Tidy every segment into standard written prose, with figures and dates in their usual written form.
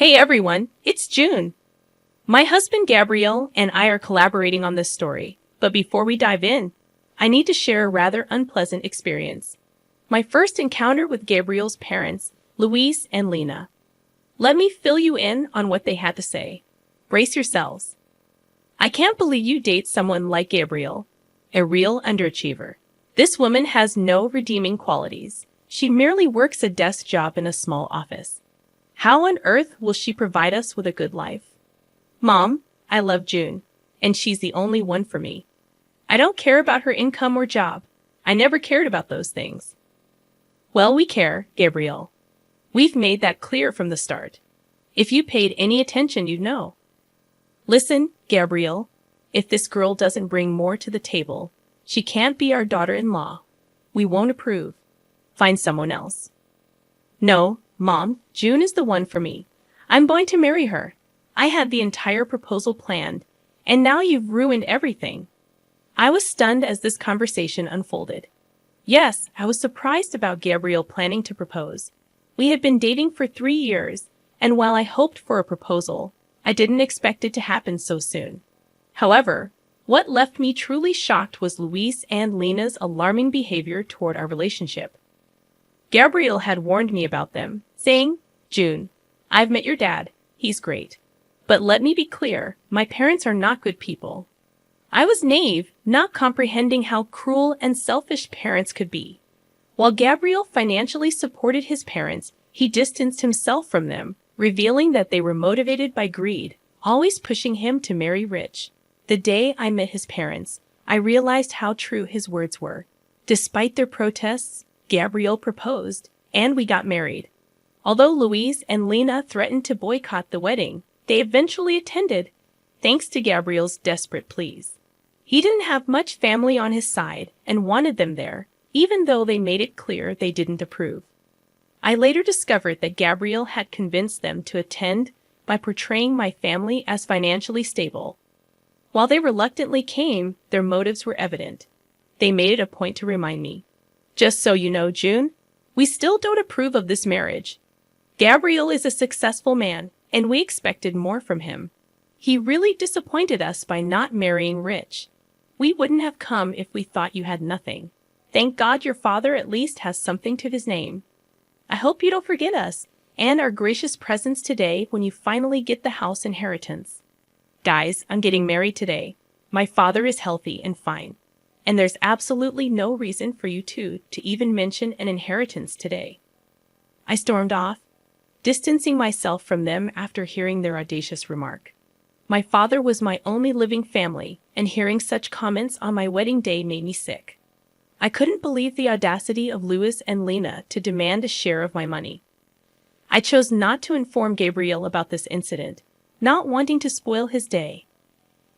Hey everyone, it's June. My husband Gabriel and I are collaborating on this story, but before we dive in, I need to share a rather unpleasant experience. My first encounter with Gabriel's parents, Luis and Lena. Let me fill you in on what they had to say. Brace yourselves. I can't believe you date someone like Gabriel, a real underachiever. This woman has no redeeming qualities. She merely works a desk job in a small office. How on earth will she provide us with a good life? Mom, I love June, and she's the only one for me. I don't care about her income or job. I never cared about those things. Well, we care, Gabriel. We've made that clear from the start. If you paid any attention, you'd know. Listen, Gabriel, if this girl doesn't bring more to the table, she can't be our daughter-in-law. We won't approve. Find someone else. No, Mom, June is the one for me. I'm going to marry her. I had the entire proposal planned, and now you've ruined everything. I was stunned as this conversation unfolded. Yes, I was surprised about Gabriel planning to propose. We had been dating for 3 years, and while I hoped for a proposal, I didn't expect it to happen so soon. However, what left me truly shocked was Luis and Lena's alarming behavior toward our relationship. Gabriel had warned me about them, saying, June, I've met your dad. He's great. But let me be clear, my parents are not good people. I was naive, not comprehending how cruel and selfish parents could be. While Gabriel financially supported his parents, he distanced himself from them, revealing that they were motivated by greed, always pushing him to marry rich. The day I met his parents, I realized how true his words were. Despite their protests, Gabriel proposed, and we got married. Although Luis and Lena threatened to boycott the wedding, they eventually attended, thanks to Gabriel's desperate pleas. He didn't have much family on his side and wanted them there, even though they made it clear they didn't approve. I later discovered that Gabriel had convinced them to attend by portraying my family as financially stable. While they reluctantly came, their motives were evident. They made it a point to remind me. Just so you know, June, we still don't approve of this marriage. Gabriel is a successful man, and we expected more from him. He really disappointed us by not marrying rich. We wouldn't have come if we thought you had nothing. Thank God your father at least has something to his name. I hope you don't forget us and our gracious presence today when you finally get the house inheritance. Guys, I'm getting married today. My father is healthy and fine. And there's absolutely no reason for you two to even mention an inheritance today. I stormed off, distancing myself from them after hearing their audacious remark. My father was my only living family, and hearing such comments on my wedding day made me sick. I couldn't believe the audacity of Luis and Lena to demand a share of my money. I chose not to inform Gabriel about this incident, not wanting to spoil his day,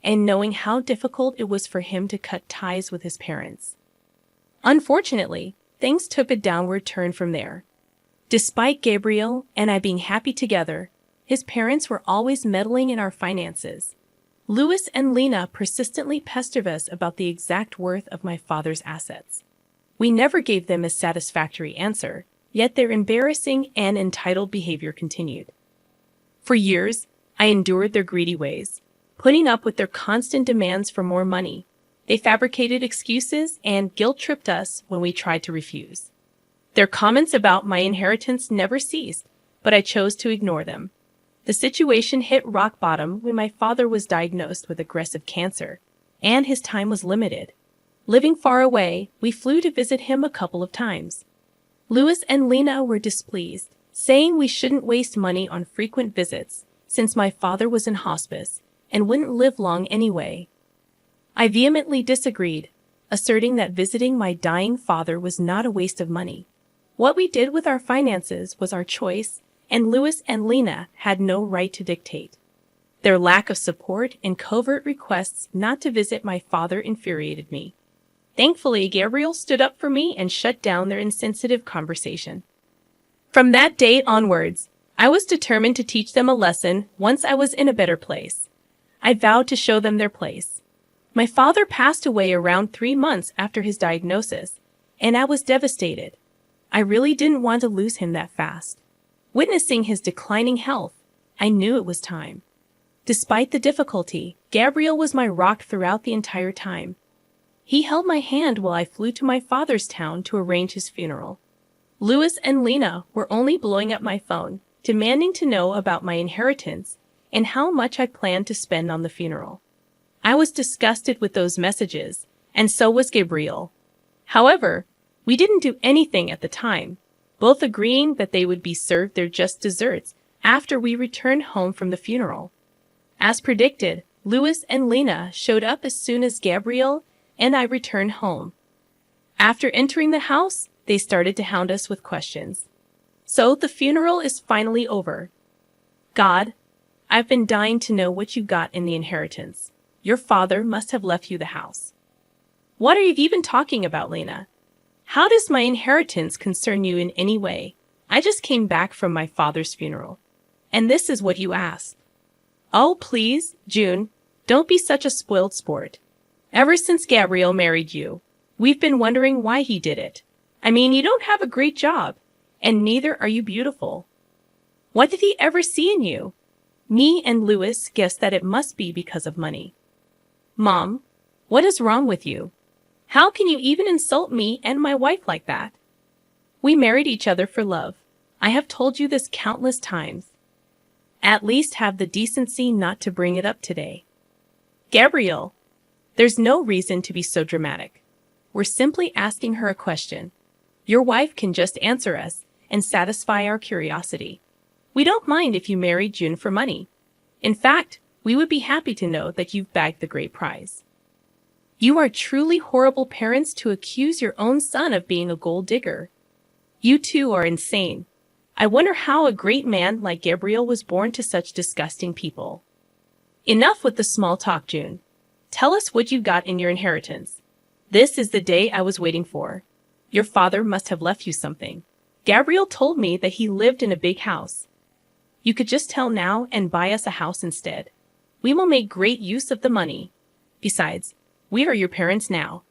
and knowing how difficult it was for him to cut ties with his parents. Unfortunately, things took a downward turn from there. Despite Gabriel and I being happy together, his parents were always meddling in our finances. Luis and Lena persistently pestered us about the exact worth of my father's assets. We never gave them a satisfactory answer, yet their embarrassing and entitled behavior continued. For years, I endured their greedy ways, putting up with their constant demands for more money. They fabricated excuses and guilt-tripped us when we tried to refuse. Their comments about my inheritance never ceased, but I chose to ignore them. The situation hit rock bottom when my father was diagnosed with aggressive cancer, and his time was limited. Living far away, we flew to visit him a couple of times. Luis and Lena were displeased, saying we shouldn't waste money on frequent visits since my father was in hospice and wouldn't live long anyway. I vehemently disagreed, asserting that visiting my dying father was not a waste of money. What we did with our finances was our choice, and Luis and Lena had no right to dictate. Their lack of support and covert requests not to visit my father infuriated me. Thankfully, Gabriel stood up for me and shut down their insensitive conversation. From that day onwards, I was determined to teach them a lesson once I was in a better place. I vowed to show them their place. My father passed away around 3 months after his diagnosis, and I was devastated. I really didn't want to lose him that fast. Witnessing his declining health I knew it was time. Despite the difficulty, Gabriel was my rock throughout the entire time. He held my hand while I flew to my father's town to arrange his funeral. Louis and Lena were only blowing up my phone, demanding to know about my inheritance and how much I planned to spend on the funeral. I was disgusted with those messages, and so was Gabriel. However, we didn't do anything at the time, both agreeing that they would be served their just desserts after we returned home from the funeral. As predicted, Louis and Lena showed up as soon as Gabriel and I returned home. After entering the house, they started to hound us with questions. So the funeral is finally over. God, I've been dying to know what you got in the inheritance. Your father must have left you the house. What are you even talking about, Lena? How does my inheritance concern you in any way? I just came back from my father's funeral. And this is what you asked. Oh, please, June, don't be such a spoiled sport. Ever since Gabriel married you, we've been wondering why he did it. I mean, you don't have a great job, and neither are you beautiful. What did he ever see in you? Me and Louis guessed that it must be because of money. Mom, what is wrong with you? How can you even insult me and my wife like that? We married each other for love. I have told you this countless times. At least have the decency not to bring it up today. Gabriel, there's no reason to be so dramatic. We're simply asking her a question. Your wife can just answer us and satisfy our curiosity. We don't mind if you marry June for money. In fact, we would be happy to know that you've bagged the great prize. You are truly horrible parents to accuse your own son of being a gold digger. You two are insane. I wonder how a great man like Gabriel was born to such disgusting people. Enough with the small talk, June. Tell us what you got in your inheritance. This is the day I was waiting for. Your father must have left you something. Gabriel told me that he lived in a big house. You could just tell now and buy us a house instead. We will make great use of the money. Besides, we are your parents now.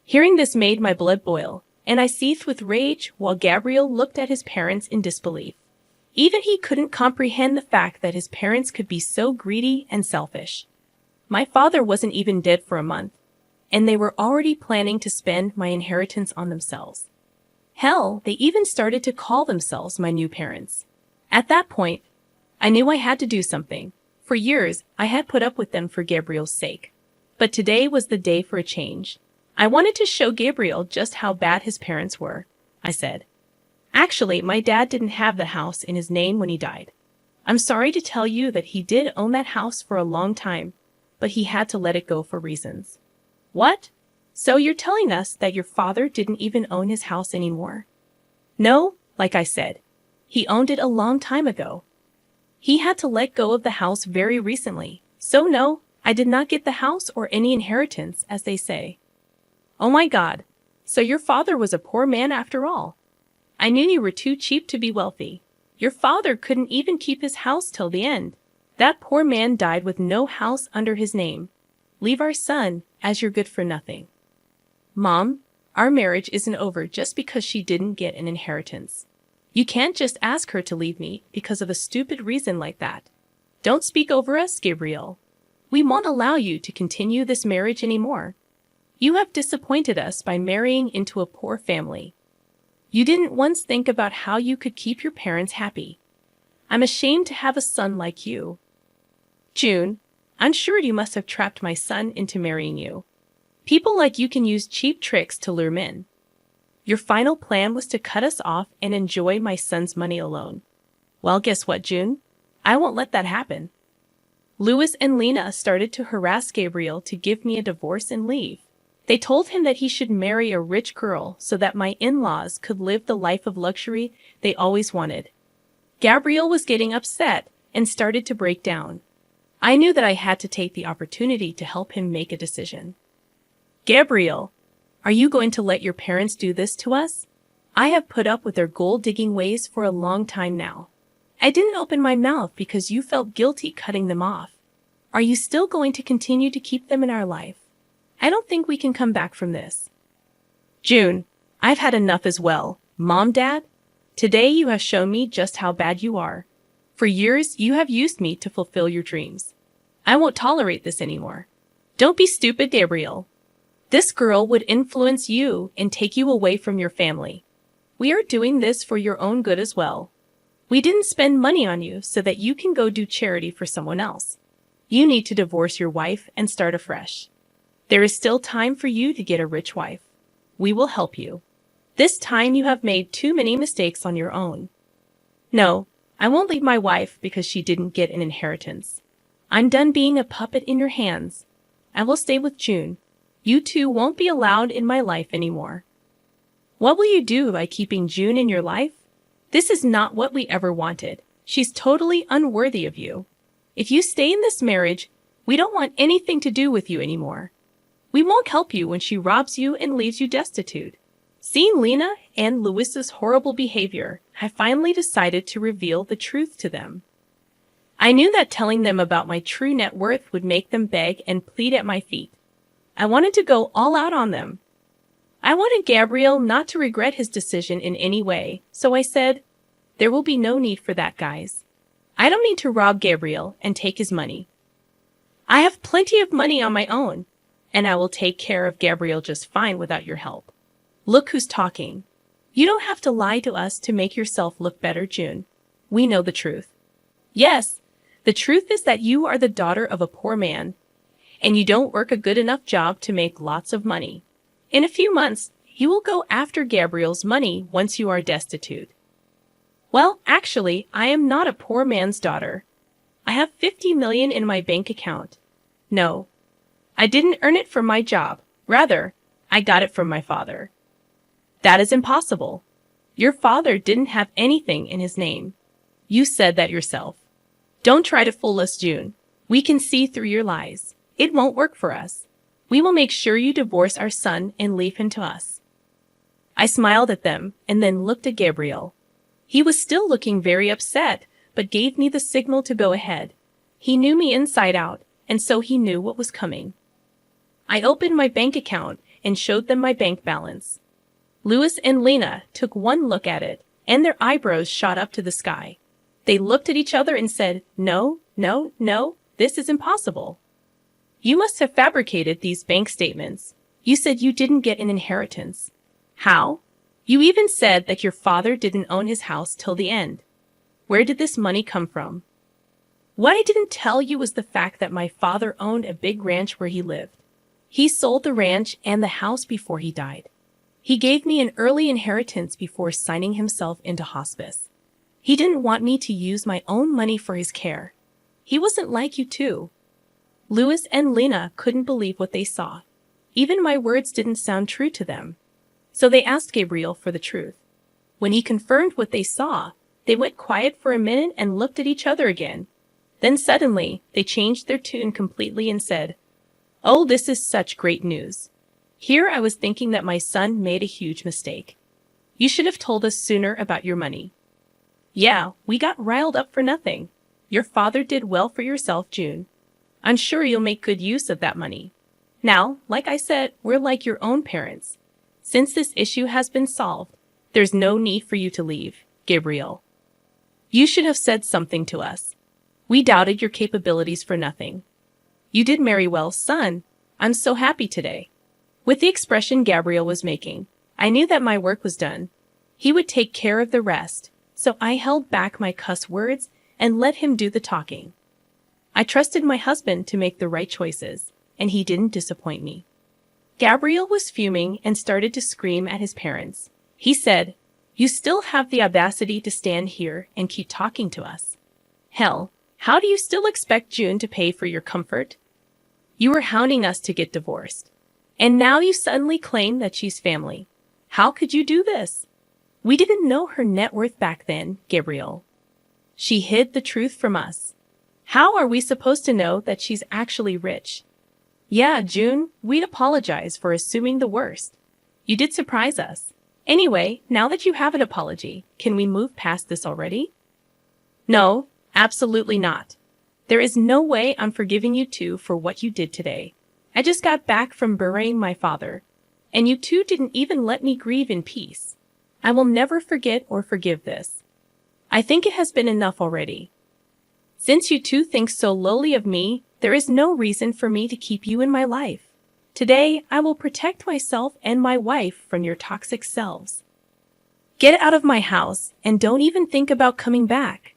Hearing this made my blood boil, and I seethed with rage while Gabriel looked at his parents in disbelief. Even he couldn't comprehend the fact that his parents could be so greedy and selfish. My father wasn't even dead for a month, and they were already planning to spend my inheritance on themselves. Hell, they even started to call themselves my new parents. At that point, I knew I had to do something. For years, I had put up with them for Gabriel's sake. But today was the day for a change. I wanted to show Gabriel just how bad his parents were, I said. Actually, my dad didn't have the house in his name when he died. I'm sorry to tell you that he did own that house for a long time, but he had to let it go for reasons. What? So you're telling us that your father didn't even own his house anymore? No, like I said, he owned it a long time ago. He had to let go of the house very recently, so no, I did not get the house or any inheritance, as they say. Oh my God, so your father was a poor man after all. I knew you were too cheap to be wealthy. Your father couldn't even keep his house till the end. That poor man died with no house under his name. Leave our son, as you're good for nothing. Mom, our marriage isn't over just because she didn't get an inheritance. You can't just ask her to leave me because of a stupid reason like that. Don't speak over us, Gabriel. We won't allow you to continue this marriage anymore. You have disappointed us by marrying into a poor family. You didn't once think about how you could keep your parents happy. I'm ashamed to have a son like you. June, I'm sure you must have trapped my son into marrying you. People like you can use cheap tricks to lure men. Your final plan was to cut us off and enjoy my son's money alone. Well, guess what, June? I won't let that happen. Louis and Lena started to harass Gabriel to give me a divorce and leave. They told him that he should marry a rich girl so that my in-laws could live the life of luxury they always wanted. Gabriel was getting upset and started to break down. I knew that I had to take the opportunity to help him make a decision. Gabriel, are you going to let your parents do this to us? I have put up with their gold-digging ways for a long time now. I didn't open my mouth because you felt guilty cutting them off. Are you still going to continue to keep them in our life? I don't think we can come back from this. June, I've had enough as well. Mom, Dad, today you have shown me just how bad you are. For years, you have used me to fulfill your dreams. I won't tolerate this anymore. Don't be stupid, Gabriel. This girl would influence you and take you away from your family. We are doing this for your own good as well. We didn't spend money on you so that you can go do charity for someone else. You need to divorce your wife and start afresh. There is still time for you to get a rich wife. We will help you. This time you have made too many mistakes on your own. No, I won't leave my wife because she didn't get an inheritance. I'm done being a puppet in your hands. I will stay with June. You two won't be allowed in my life anymore. What will you do by keeping June in your life? This is not what we ever wanted. She's totally unworthy of you. If you stay in this marriage, we don't want anything to do with you anymore. We won't help you when she robs you and leaves you destitute. Seeing Lena and Louis's horrible behavior, I finally decided to reveal the truth to them. I knew that telling them about my true net worth would make them beg and plead at my feet. I wanted to go all out on them. I wanted Gabriel not to regret his decision in any way, so I said, "There will be no need for that, guys. I don't need to rob Gabriel and take his money. I have plenty of money on my own, and I will take care of Gabriel just fine without your help. Look who's talking. You don't have to lie to us to make yourself look better, June. We know the truth. Yes, the truth is that you are the daughter of a poor man, and you don't work a good enough job to make lots of money. In a few months, you will go after Gabriel's money once you are destitute." Well, actually, I am not a poor man's daughter. I have 50 million in my bank account. No, I didn't earn it from my job. Rather, I got it from my father. That is impossible. Your father didn't have anything in his name. You said that yourself. Don't try to fool us, June. We can see through your lies. It won't work for us. We will make sure you divorce our son and leave him to us. I smiled at them and then looked at Gabriel. He was still looking very upset, but gave me the signal to go ahead. He knew me inside out, and so he knew what was coming. I opened my bank account and showed them my bank balance. Louis and Lena took one look at it, and their eyebrows shot up to the sky. They looked at each other and said, "No, no, no, this is impossible. You must have fabricated these bank statements. You said you didn't get an inheritance. How? You even said that your father didn't own his house till the end. Where did this money come from?" What I didn't tell you was the fact that my father owned a big ranch where he lived. He sold the ranch and the house before he died. He gave me an early inheritance before signing himself into hospice. He didn't want me to use my own money for his care. He wasn't like you two. Louis and Lena couldn't believe what they saw. Even my words didn't sound true to them. So they asked Gabriel for the truth. When he confirmed what they saw, they went quiet for a minute and looked at each other again. Then suddenly, they changed their tune completely and said, "Oh, this is such great news. Here I was thinking that my son made a huge mistake. You should have told us sooner about your money." "Yeah, we got riled up for nothing. Your father did well for yourself, June. I'm sure you'll make good use of that money. Now, like I said, we're like your own parents. Since this issue has been solved, there's no need for you to leave, Gabriel. You should have said something to us. We doubted your capabilities for nothing. You did marry well, son. I'm so happy today." With the expression Gabriel was making, I knew that my work was done. He would take care of the rest, so I held back my cuss words and let him do the talking. I trusted my husband to make the right choices, and he didn't disappoint me. Gabriel was fuming and started to scream at his parents. He said, "You still have the audacity to stand here and keep talking to us. Hell, how do you still expect June to pay for your comfort? You were hounding us to get divorced. And now you suddenly claim that she's family. How could you do this? We didn't know her net worth back then, Gabriel. She hid the truth from us. How are we supposed to know that she's actually rich? Yeah, June, we'd apologize for assuming the worst. You did surprise us. Anyway, now that you have an apology, can we move past this already?" "No, absolutely not. There is no way I'm forgiving you two for what you did today. I just got back from burying my father, and you two didn't even let me grieve in peace. I will never forget or forgive this. I think it has been enough already. Since you two think so lowly of me, there is no reason for me to keep you in my life. Today, I will protect myself and my wife from your toxic selves. Get out of my house and don't even think about coming back.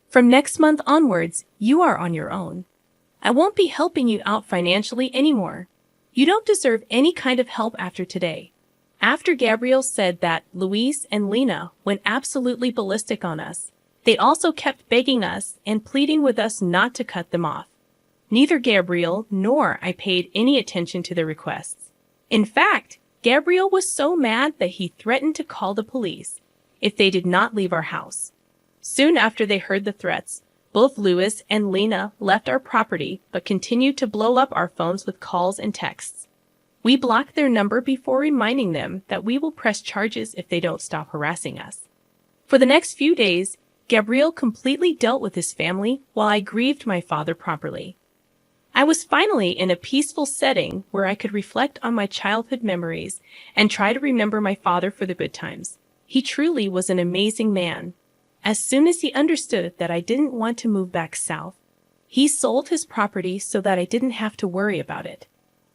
From next month onwards, you are on your own. I won't be helping you out financially anymore. You don't deserve any kind of help after today. After Gabriel said that, Luis and Lena went absolutely ballistic on us. They also kept begging us and pleading with us not to cut them off. Neither Gabriel nor I paid any attention to their requests. In fact, Gabriel was so mad that he threatened to call the police if they did not leave our house. Soon after they heard the threats, both Luis and Lena left our property but continued to blow up our phones with calls and texts. We blocked their number before reminding them that we will press charges if they don't stop harassing us. For the next few days, Gabriel completely dealt with his family while I grieved my father properly. I was finally in a peaceful setting where I could reflect on my childhood memories and try to remember my father for the good times. He truly was an amazing man. As soon as he understood that I didn't want to move back south, he sold his property so that I didn't have to worry about it.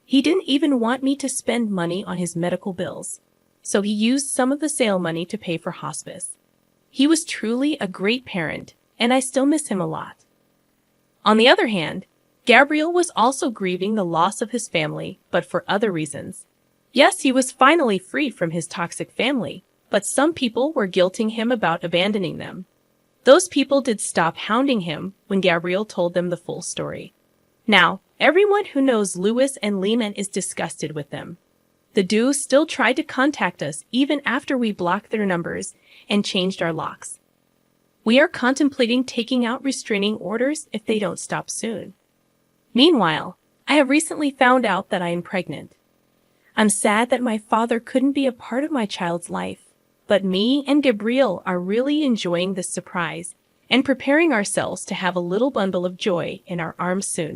He didn't even want me to spend money on his medical bills, so he used some of the sale money to pay for hospice. He was truly a great parent, and I still miss him a lot. On the other hand, Gabriel was also grieving the loss of his family, but for other reasons. Yes, he was finally free from his toxic family, but some people were guilting him about abandoning them. Those people did stop hounding him when Gabriel told them the full story. Now, everyone who knows Luis and Lena is disgusted with them. The duo still tried to contact us even after we blocked their numbers and changed our locks. We are contemplating taking out restraining orders if they don't stop soon. Meanwhile, I have recently found out that I am pregnant. I'm sad that my father couldn't be a part of my child's life, but me and Gabriel are really enjoying this surprise and preparing ourselves to have a little bundle of joy in our arms soon.